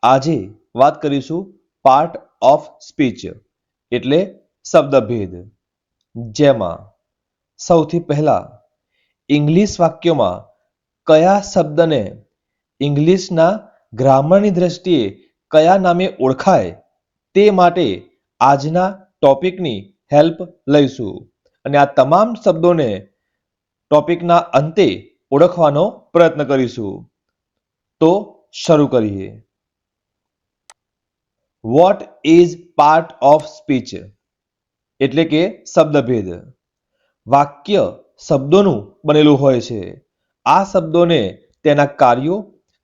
આજે વાત કરીશું પાર્ટ ઓફ સ્પીચ એટલે શબ્દભેદ, જેમાં સૌથી પહેલા ઇંગ્લિશ વાક્યોમાં કયા શબ્દને ઇંગ્લિશના ગ્રામરની દ્રષ્ટિએ કયા નામે ઓળખાય તે માટે આજના ટોપિકની હેલ્પ લઈશું અને આ તમામ શબ્દોને ટોપિકના અંતે ઓળખવાનો પ્રયત્ન કરીશું. તો શરૂ કરીએ. What is part of speech એટલે કે શબ્દભેદ. વાક્ય શબ્દોનું બનેલું હોય છે. આ શબ્દોને તેના કાર્યો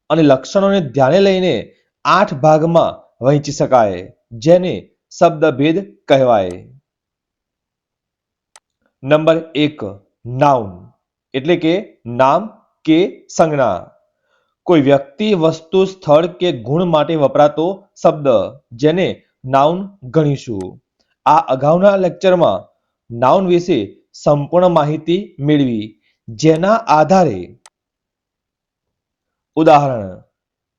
અને લક્ષણોને ધ્યાને લઈને 8 ભાગમાં વહેંચી શકાય, જેને શબ્દભેદ કહેવાય. નંબર 1, નાઉન એટલે કે નામ કે સંજ્ઞા. કોઈ વ્યક્તિ, વસ્તુ, સ્થળ કે ગુણ માટે વપરાતો શબ્દ, જેને નાઉન ગણીશું. આ અગાઉના લેક્ચરમાં નાઉન વિશે સંપૂર્ણ માહિતી મેળવી, જેના આધારે ઉદાહરણ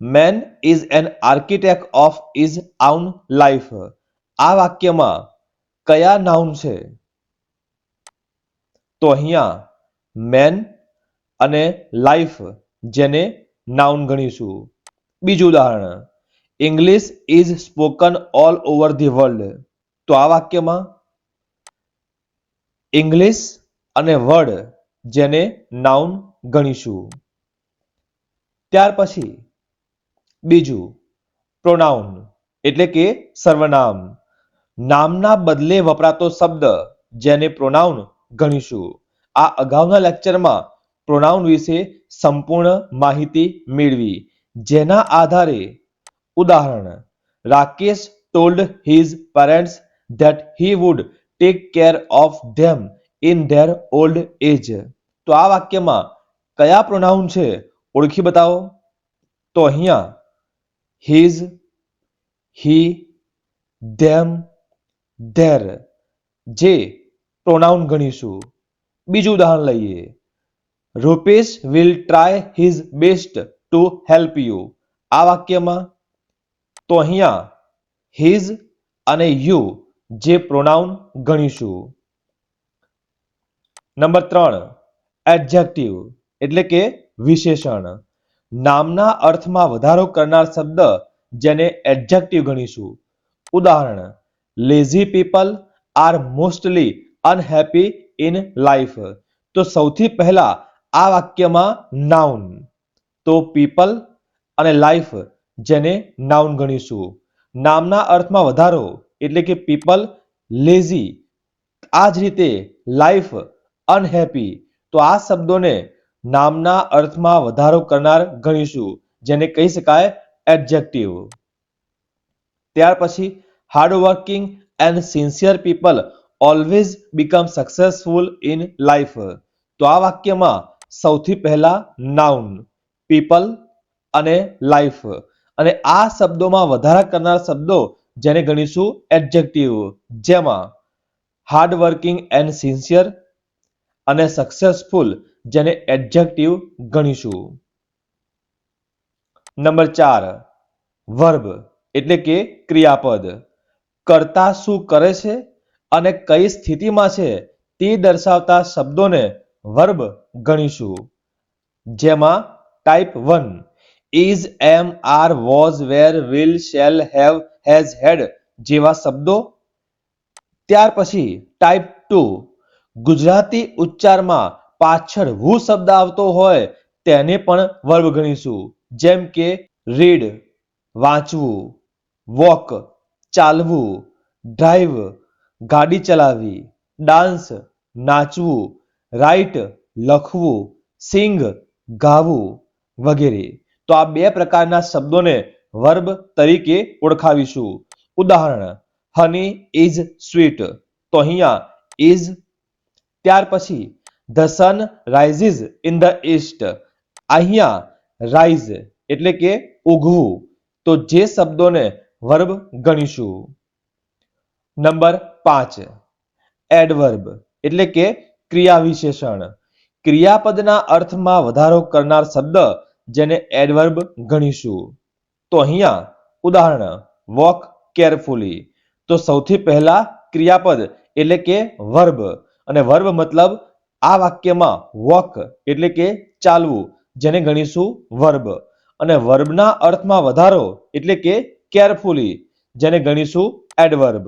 main is an architect of is on life. આ વાક્યમાં કયા નાઉન છે? તો અહીંયા મેન અને લાઈફ, જેને નાઉન ગણીશું. બીજું ઉદાહરણ English is spoken all over the world. તો આ વાક્યમાં ઇંગ્લિશ અને વર્ડ, જેને નાઉન ગણીશું. ત્યાર પછી બીજું પ્રોનાઉન એટલે કે સર્વનામ. નામના બદલે વપરાતો શબ્દ, જેને પ્રોનાઉન ગણીશું. આ અગાઉના લેક્ચરમાં પ્રોનાઉન વિશે સંપૂર્ણ માહિતી મેળવી, જેના આધારે ઉદાહરણ Rakesh told his parents that he would take care of them in their old age. તો આ વાક્યમાં કયા પ્રોનાઉન છે ઓળખી બતાવો. તો અહીંયા હિઝ, હી, ધેમ, ધેર જે પ્રોનાઉન ગણીશું. બીજું ઉદાહરણ લઈએ. Rupesh will try his best to help you. આ વાક્યમાં તો અહીંયા હિઝ અને યુ જે પ્રોનાઉન ગણીશું. નંબર 3, એડજેક્ટિવ એટલે કે વિશેષણ. નામના અર્થમાં વધારો કરનાર શબ્દ, જેને એડજેક્ટિવ ગણીશું. ઉદાહરણ lazy people are mostly unhappy in life. તો સૌથી પહેલા આ વાક્યમાં નાઉન, તો પીપલ અને લાઈફ, જેને નાઉન ગણીશું. નામના અર્થમાં વધારો એટલે કે પીપલ લેઝી, આ જ રીતે લાઈફ અનહેપી. તો આ શબ્દોને નામના અર્થમાં વધારો કરનાર ગણીશું, જેને કહી શકાય એડજેક્ટિવ. ત્યાર પછી hardworking and sincere people always become successful in life. તો આ વાક્યમાં સૌથી પહેલા નાઉન, પીપલ અને લાઈફ, અને આ શબ્દોમાં વધારા કરનાર શબ્દો, જેને ગણીશું એડજેક્ટિવ, જેમાં હાર્ડવર્કિંગ એન્ડ સિન્સિયર અને સક્સેસફુલ, જેને એડજેક્ટિવ ગણીશું. નંબર 4, વર્બ એટલે કે ક્રિયાપદ. કર્તા શું કરે છે અને કઈ સ્થિતિમાં છે તે દર્શાવતા શબ્દોને વર્બ ગણીશું. જેમાં type 1 is, am, are, was, were, will, shall, have, has, had જેવા શબ્દો. ત્યાર પછી ટાઈપ 2 ગુજરાતી ઉચ્ચારમાં પાછળ વુ શબ્દ આવતો હોય તેને પણ વર્બ ગણીશું. જેમ કે રીડ વાંચવું, વોક ચાલવું, ડ્રાઈવ ગાડી ચલાવવી, ડાન્સ નાચવું, રાઇટ લખવું, સિંગ ગાવું વગેરે. તો આ બે પ્રકારના શબ્દોને વર્બ તરીકે ઓળખાવીશું. ઉદાહરણ હની ઇઝ સ્વીટ. તો અહીંયા ઇઝ. ત્યાર પછી the sun rises in the East. અહીંયા રાઇઝ એટલે કે ઉગવું. તો જે શબ્દોને વર્બ ગણીશું. નંબર 5, એડવર્બ એટલે કે ક્રિયા વિશેષણ. ક્રિયાપદના અર્થમાં વધારો કરનાર શબ્દ, જેને એડવર્બ ગણીશું. તો અહીંયા ઉદાહરણ વોક કેરફુલી. તો સૌથી પહેલા ક્રિયાપદ એટલે કે વર્બ, અને વર્બ મતલબ આ વાક્યમાં વોક એટલે કે ચાલવું, જેને ગણીશું વર્બ, અને વર્બના અર્થમાં વધારો એટલે કે કેરફુલી, જેને ગણીશું એડવર્બ.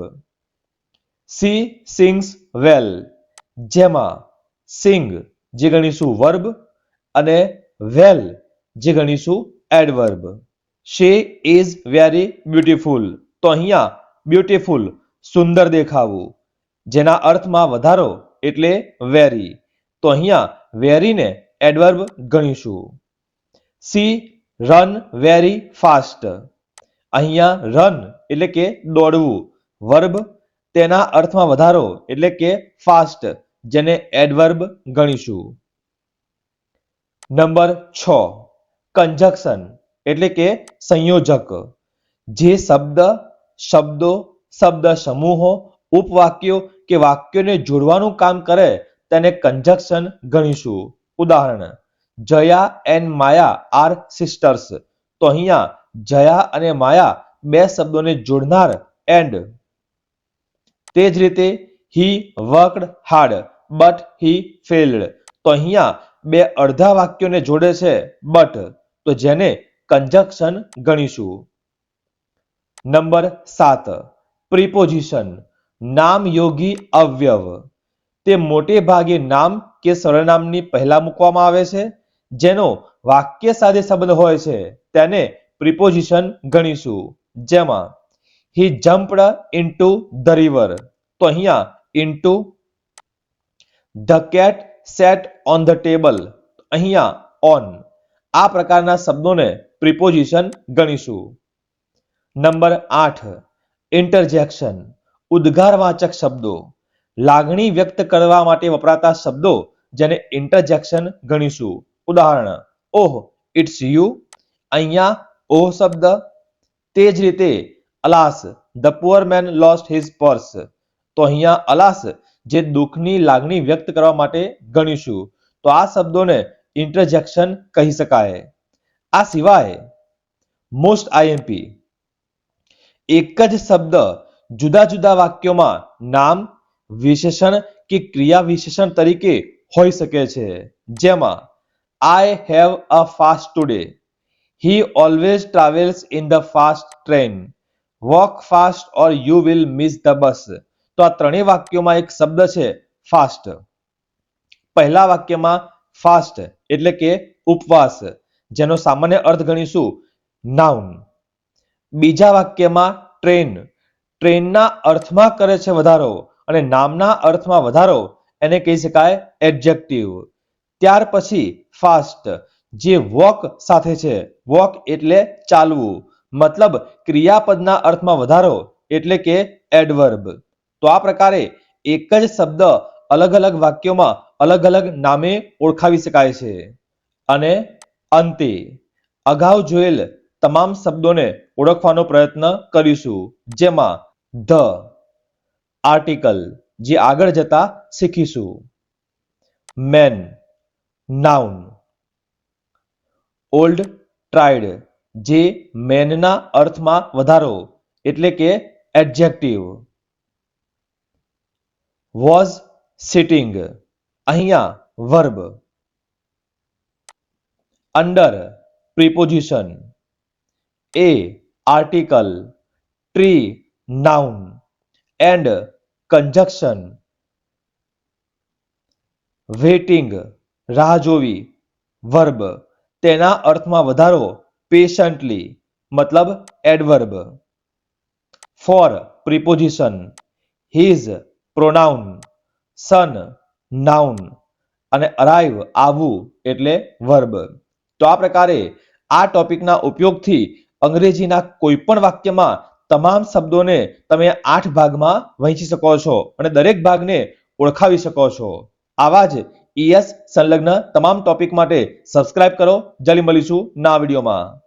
સી સિંગ્સ વેલ, જેમાં સિંગ જે ગણીશું વર્બ અને વેલ જે ગણીશું adverb. she is very beautiful, તો અહીંયા બ્યુટીફુલ સુંદર દેખાવું, જેના અર્થમાં વધારો એટલે વેરી, તો અહીંયા વેરીને એડવર્બ ગણીશું. સી રન વેરી ફાસ્ટ, અહીંયા રન એટલે કે દોડવું વર્બ, તેના અર્થમાં વધારો એટલે કે ફાસ્ટ, જેને એડવર્બ ગણીશું. નંબર 6 કંજક્શન એટલે કે સંયોજક. જે શબ્દ, શબ્દો, શબ્દ સમૂહો, ઉપવાક્યો કે વાક્યોને જોડવાનું કામ કરે તેને કંજક્શન ગણીશું. ઉદાહરણ જયા એન્ડ માયા આર સિસ્ટર્સ, તો અહીંયા જયા અને માયા બે શબ્દોને જોડનાર એન્ડ. તે જ રીતે he worked hard but he failed, તો અહીંયા બે અડધા વાક્યોને જોડે છે બટ, તો જેને કંજક્શન ગણીશું. નંબર 7 પ્રિપોઝિશન નામયોગી અવયવ. તે મોટે ભાગે નામ કે સર્વનામની પહેલા મૂકવામાં આવે છે. જેનો વાક્ય સાથે સંબંધ હોય છે તેને પ્રિપોઝિશન ગણીશું. જેમાં he jumped into the river, તો અહીંયા into. the cat sat on the table, અહીંયા on. આ પ્રકારના શબ્દોને પ્રિપોઝિશન ગણીશું. નંબર 8 ઇન્ટરજેક્શન ઉદ્ગારવાચક શબ્દો. લાગણી વ્યક્ત કરવા માટે વપરાતા શબ્દો જેને ઇન્ટરજેક્શન ગણીશું. ઉદાહરણ ઓહ ઇટ્સ યુ, અહીંયા ઓહ શબ્દ. તે જ રીતે alas the poor man lost his purse, તો અહીંયા અલાસ જે દુઃખની લાગણી વ્યક્ત કરવા માટે ગણીશું. તો આ શબ્દોને ઇન્ટરજેક્શન કહી શકાય. આ સિવાય મોસ્ટ આઈએમપી એક જ શબ્દ જુદા જુદા વાક્યોમાં નામ, વિશેષણ કે ક્રિયા વિશેષણ તરીકે હોઈ શકે છે. જેમાં I have a fast today, he always travels in the fast train, walk fast or you will miss the bus. તો આ ત્રણેય વાક્યોમાં એક શબ્દ છે ફાસ્ટ. પહેલા વાક્યમાં ફાસ્ટ એટલે કે ઉપવાસ, જેનો સામાન્ય અર્થ ગણીશું નાઉન. બીજા વાક્યમાં ટ્રેન, ટ્રેનના અર્થમાં કરે છે વધારો અને નામના અર્થમાં વધારો, એને કહી શકાય એડજેક્ટિવ. ત્યાર પછી ફાસ્ટ જે વોક સાથે છે, વોક એટલે ચાલવું, મતલબ ક્રિયાપદના અર્થમાં વધારો એટલે કે એડવર્બ. તો આ પ્રકારે એક જ શબ્દ અલગ અલગ વાક્યોમાં અલગ અલગ નામે ઓળખાવી શકાય છે. અને અંતે અગાઉ જોયેલ તમામ શબ્દોને ઓળખવાનો પ્રયત્ન કરીશું. જેમાં ધ આર્ટિકલ જે આગળ જતા શીખીશું. Main noun. ઓલ્ડ ટ્રાઇડ જે મેનના અર્થમાં વધારો એટલે કે એડજેક્ટિવ. વોઝ સિટિંગ, અહીંયા verb. Under preposition. A article, tree noun, and conjunction. Waiting રાહ જોવી વર્બ, તેના અર્થમાં વધારો પેશન્ટલી મતલબ adverb. For preposition his pronoun, son noun અને અરાઇવ આવવું એટલે વર્બ. તો આ પ્રકારે આ ટોપિકના ઉપયોગથી અંગ્રેજીના કોઈ પણ વાક્યમાં તમામ શબ્દોને તમે 8 ભાગમાં વહેંચી શકો છો અને દરેક ભાગને ઓળખાવી શકો છો. આવા જ ES સંલગ્ન તમામ ટોપિક માટે સબસ્ક્રાઇબ કરો. જલ્દી મળીશું નવા વિડીયોમાં.